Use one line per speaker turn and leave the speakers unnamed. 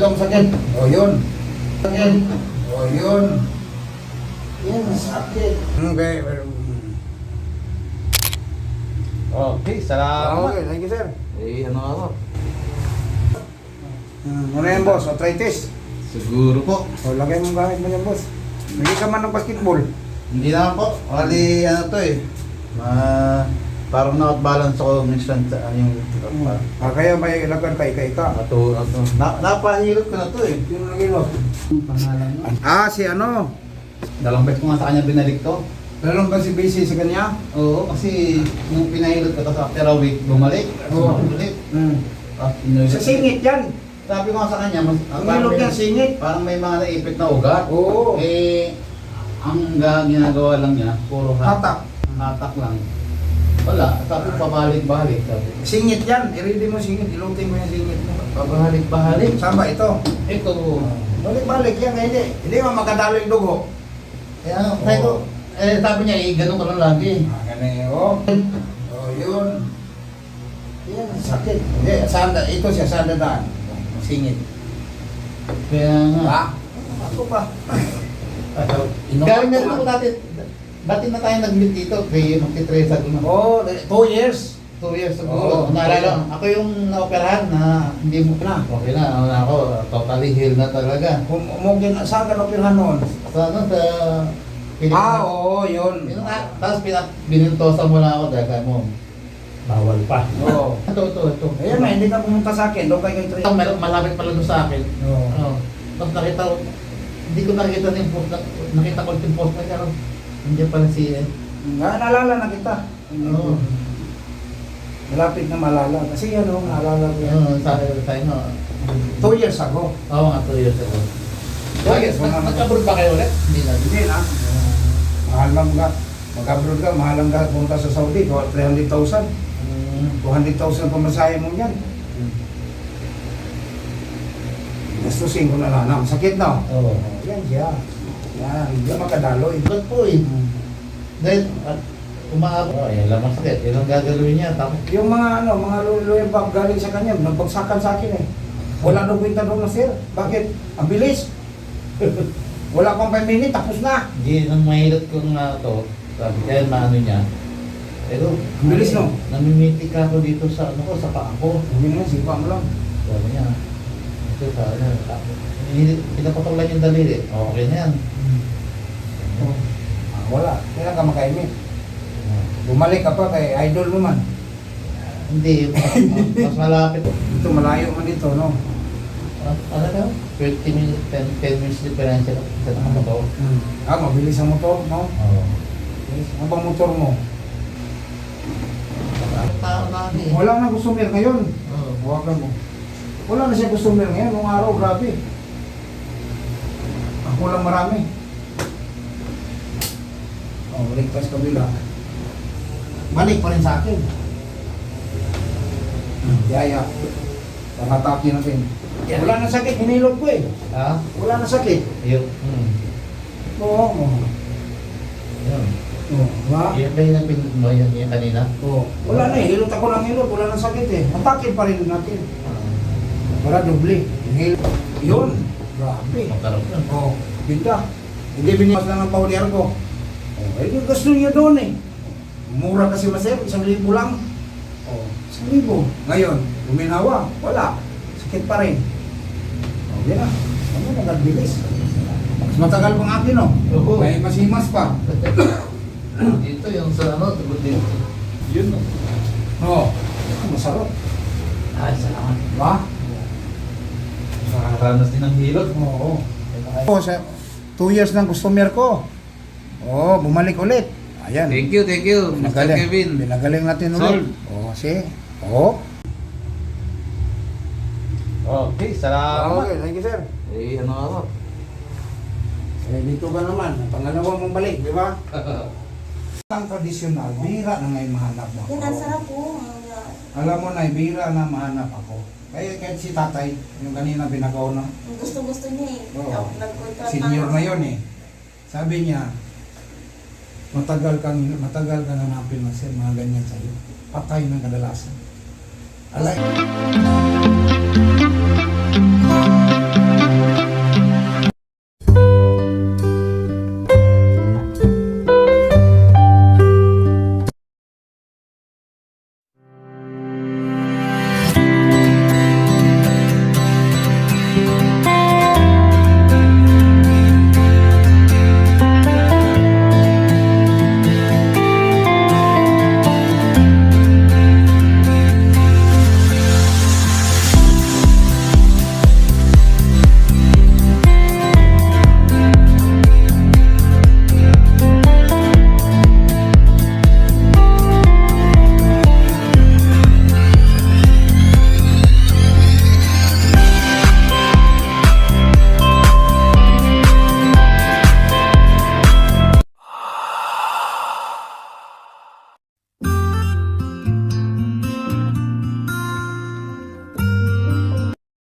itong sakit. O yun. Sakit. O yun. Yan, sakit. Okay.
Okay, salamat.
Okay, thank you sir.
Eh, ano ako?
Ano yan boss? Arthritis.
Siguro po.
O lagay mong gamit mo yan boss. Hindi ka man ng basketball.
Hindi naman po. Wali, ano to eh. Parang not-balance ako minsan sa yung...
Kaya may ilagay ka ika-ika.
Ato. Napahilot ko na to eh.
Sino nag-ilot?
Pangalan mo.
Si ano?
Dalawang beses ko nga sa kanya binalik to.
Meron ba si busy sa kanya?
Oo, kasi nung pinahilot ko to sa after a week, bumalik.
Oo.
Bumalik.
Sa singit yan.
Sabi ko nga sa kanya,
Ilog yan, singit.
parang may mga naipit na ugat.
Oo.
Eh, ang ginagawa lang niya, puro
Hatak.
hatak lang. Wala, sabi ko pabalik-balik. Sabi ko.
Singit yan. I-ready mo singit. Ilutin mo yung singit mo.
Pabalik-balik.
Saan ba ito?
Ito.
Balik-balik yan. Hindi mo makadalo yung dugo.
Kaya, sabi ko, sabi niya, ganun ko lang lagi.
Ganun oh. Oh, yun. Yan, sakit. Hindi, sanda. Ito siya, sanda daan. Singit.
Kaya nga.
Ako pa.
Kaya meron ako dati na tayo nag-meet dito, magti-3 na.
Oh, 2 years.
2 years ago. Naalala, ako yung na-operahan na hindi mo na. Okay na, ako, totally healed na talaga.
Saan ka napirhan noon?
Sa ano, sa...
Oo, yun.
Tapos binintosan mo na ako dahil mo. Bawal pa.
Oo.
Ito.
Ayan na, hindi ka pumunta sa akin. Doon kayo kay
Malapit pala doon sa akin.
Oo.
Tapos nakita ko, hindi ko nakita yung post, nakita ko yung post na karon. Hindi pala si
Naalala na kita.
Oo.
Malapit na malala. Kasi ano, naalala ko yan.
Sa inyo.
2 years ago.
Oo nga, 2 years ago. Nag-abroad ba kayo ulit? Hindi na.
Hindi na. Mahal mga mag-abroad ka, mahal ang punta sa Saudi. 300,000. 200,000 pamasahe mo yan. Gastusin ko na lang. Sakit na.
Oo.
Yan siya. Yan, hindi makadaloy.
Ba't po eh? Dahil, umaabot. Yan lang ang sakit. Yan ang gagawin niya. Tapos,
Yung mga mga luluyan pa galing sa kanya, nagbagsakan sa akin eh. Wala nang kwenta doon na sir. Bakit? Ang bilis. Wala pang 5 minutes, tapos na.
hindi nang mahilot ko nga to. Sabi, kaya maano niya. Pero,
Ang bilis, no?
namimitik ako dito sa ano ko, sa paa ko.
Hindi na, sipa mo lang.
Sabi niya, ito sabi niya, pinapatulan yung daliri. Okay na yan.
Wala, kailan ka makaimik. Bumalik ka pa kay idol mo man.
Hindi, mas malapit.
Ito, malayo man dito, no?
Ano daw? 20 minutes, 10 minutes difference sa motor.
Mabilis ang motor, no?
Oo.
Ano bang motor mo?
Tao na eh.
Wala na customer ngayon.
Oo.
Huwagan mo. Wala na siya customer ngayon. Nung araw, grabe. Ako lang marami. Ligtas kabila. Balik pa rin sa akin. Yaya. Pangatake natin. Wala na sakit. Hinilot ko eh.
Ha?
Wala na sakit.
Yun.
Oo.
Yun.
Diba?
Yun ba yung napindot mo yung kanina?
Oo. Wala na eh. Hilot ako lang hilot. Wala na sakit eh. Atake pa rin natin. Wala doble. Hilot. Yun. Grabe.
Magkaroon yun.
Oo. Ganda. Hindi biniwas lang ng pauliar ko. Eh, yung gusto niya doon eh. Mura kasi maser, 1,000 lang. Oh, 1,000. Ngayon, guminawa, wala. Sakit pa rin. Oh, yan na. Ano na, nagbilis. Mas matagal pang akin, no?
Oo.
May masimas pa.
Dito yung sa ano, tugod dito. Yun no.
Oo. Masarap.
Ay, salamat.
Diba?
Nakakaranas din ng hilot.
Oo. Oo, sa 2 years ng customer ko. Oo, bumalik ulit. Ayan.
Thank you, Mr. Kevin.
Pinagaling natin ulit. Oo, kasi. Oo.
Okay, salamat.
Okay, thank you, sir.
Eh, ano ako?
Dito ka naman. Pangalawa mong balik, di ba? Ang tradisyonal, bihira na ngayon mahanap mo ako.
Yan, ang sarap po.
Alam mo na, bihira na mahanap ako. Kaya kahit si tatay, yung kanina binagaw na,
Gusto-gusto niya eh.
Oo.
Nag-contract
senior na yun eh. Sabi niya, matagal ka nanapin na sir, mga ganyan sa'yo. Patay ng kadalasan. Alay.